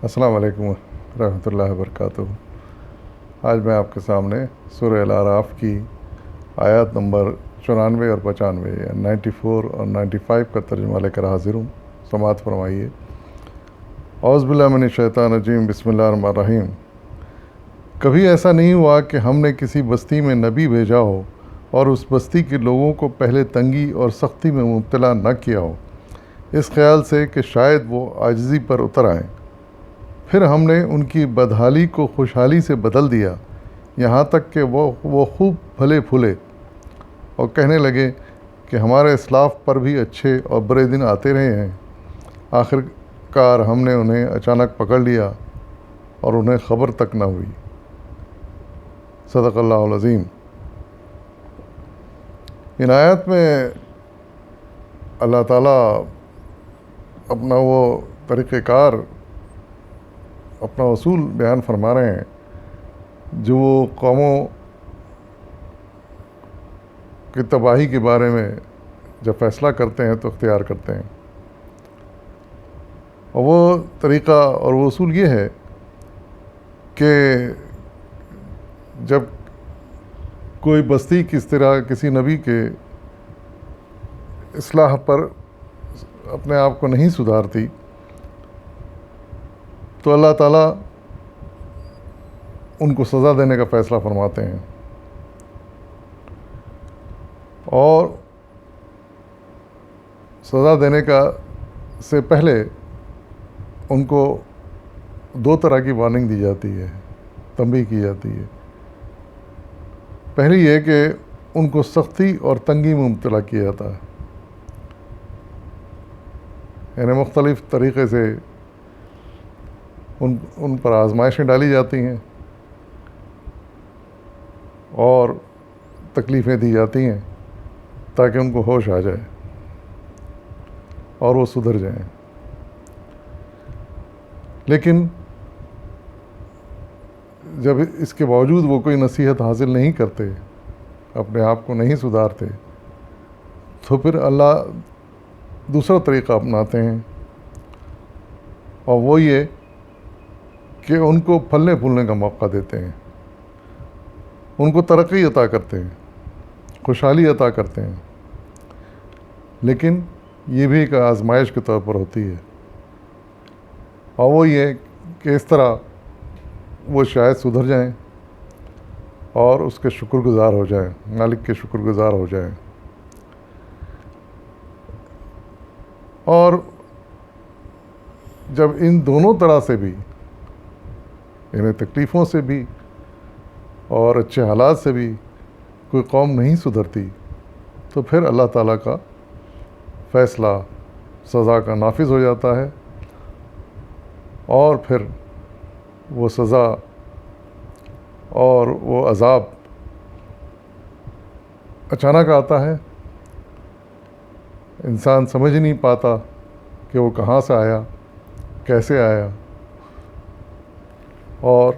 السلام علیکم ورحمۃ اللہ وبرکاتہ۔ آج میں آپ کے سامنے سورہ الاعراف کی آیات نمبر 94 اور 95 یا 94 اور 95 کا ترجمہ لے کر حاضر ہوں۔ سماعت فرمائیے۔ اعوذ باللہ من الشیطان الرجیم، بسم اللہ الرحمن الرحیم۔ کبھی ایسا نہیں ہوا کہ ہم نے کسی بستی میں نبی بھیجا ہو اور اس بستی کے لوگوں کو پہلے تنگی اور سختی میں مبتلا نہ کیا ہو، اس خیال سے کہ شاید وہ عاجزی پر اتر آئیں۔ پھر ہم نے ان کی بدحالی کو خوشحالی سے بدل دیا، یہاں تک کہ وہ خوب پھلے پھولے اور کہنے لگے کہ ہمارے اسلاف پر بھی اچھے اور برے دن آتے رہے ہیں۔ آخر کار ہم نے انہیں اچانک پکڑ لیا اور انہیں خبر تک نہ ہوئی۔ صدق اللہ العظیم۔ ان آیات میں اللہ تعالیٰ اپنا وہ طریقہ کار، اپنا اصول بیان فرما رہے ہیں جو وہ قوموں کی تباہی کے بارے میں جب فیصلہ کرتے ہیں تو اختیار کرتے ہیں۔ اور وہ طریقہ اور وہ اصول یہ ہے کہ جب کوئی بستی کس طرح کسی نبی کے اصلاح پر اپنے آپ کو نہیں سدھارتی تو اللہ تعالیٰ ان کو سزا دینے کا فیصلہ فرماتے ہیں، اور سزا دینے کا سے پہلے ان کو دو طرح کی وارننگ دی جاتی ہے، تنبیہ کی جاتی ہے۔ پہلی یہ کہ ان کو سختی اور تنگی میں مبتلا کیا جاتا ہے، یعنی مختلف طریقے سے ان پر آزمائشیں ڈالی جاتی ہیں اور تکلیفیں دی جاتی ہیں تاکہ ان کو ہوش آ جائے اور وہ سدھر جائیں۔ لیکن جب اس کے باوجود وہ کوئی نصیحت حاصل نہیں کرتے، اپنے آپ کو نہیں سدھارتے، تو پھر اللہ دوسرا طریقہ اپناتے ہیں، اور وہ یہ کہ ان کو پھلنے پھولنے کا موقع دیتے ہیں، ان کو ترقی عطا کرتے ہیں، خوشحالی عطا کرتے ہیں، لیکن یہ بھی ایک آزمائش کے طور پر ہوتی ہے، اور وہ یہ کہ اس طرح وہ شاید سدھر جائیں اور اس کے شکر گزار ہو جائیں، مالک کے شکر گزار ہو جائیں۔ اور جب ان دونوں طرح سے بھی، یعنی تکلیفوں سے بھی اور اچھے حالات سے بھی کوئی قوم نہیں سدھرتی، تو پھر اللہ تعالیٰ کا فیصلہ سزا کا نافذ ہو جاتا ہے، اور پھر وہ سزا اور وہ عذاب اچانک آتا ہے، انسان سمجھ نہیں پاتا کہ وہ کہاں سے آیا، کیسے آیا، اور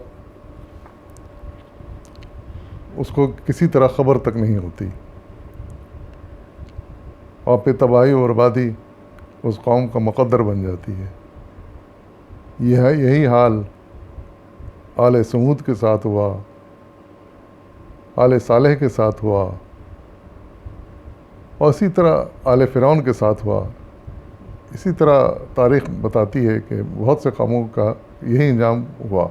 اس کو کسی طرح خبر تک نہیں ہوتی، اور پھر تباہی و بربادی اس قوم کا مقدر بن جاتی ہے۔ یہی حال آل سمود کے ساتھ ہوا، آل صالح کے ساتھ ہوا، اور اسی طرح آل فرعون کے ساتھ ہوا۔ اسی طرح تاریخ بتاتی ہے کہ بہت سے قوموں کا یہی انجام ہوا۔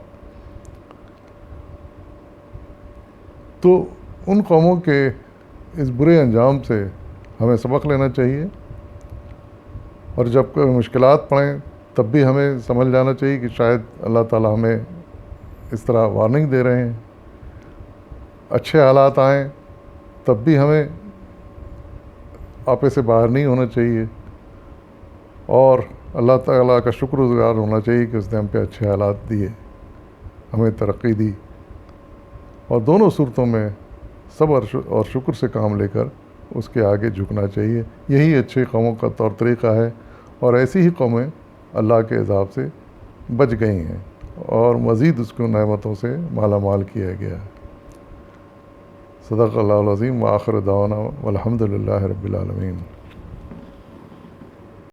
تو ان قوموں کے اس برے انجام سے ہمیں سبق لینا چاہیے، اور جب کوئی مشکلات پڑیں تب بھی ہمیں سمجھ جانا چاہیے کہ شاید اللہ تعالیٰ ہمیں اس طرح وارننگ دے رہے ہیں۔ اچھے حالات آئیں تب بھی ہمیں آپے سے باہر نہیں ہونا چاہیے، اور اللہ تعالیٰ کا شکر گزار ہونا چاہیے کہ اس نے ہم پہ اچھے حالات دیے، ہمیں ترقی دی، اور دونوں صورتوں میں صبر اور شکر سے کام لے کر اس کے آگے جھکنا چاہیے۔ یہی اچھے قوموں کا طور طریقہ ہے، اور ایسی ہی قومیں اللہ کے عذاب سے بچ گئی ہیں اور مزید اس کو نعمتوں سے مالا مال کیا گیا ہے۔ صدق اللہ العظیم، وآخر دعوانا والحمد للہ رب العالمین۔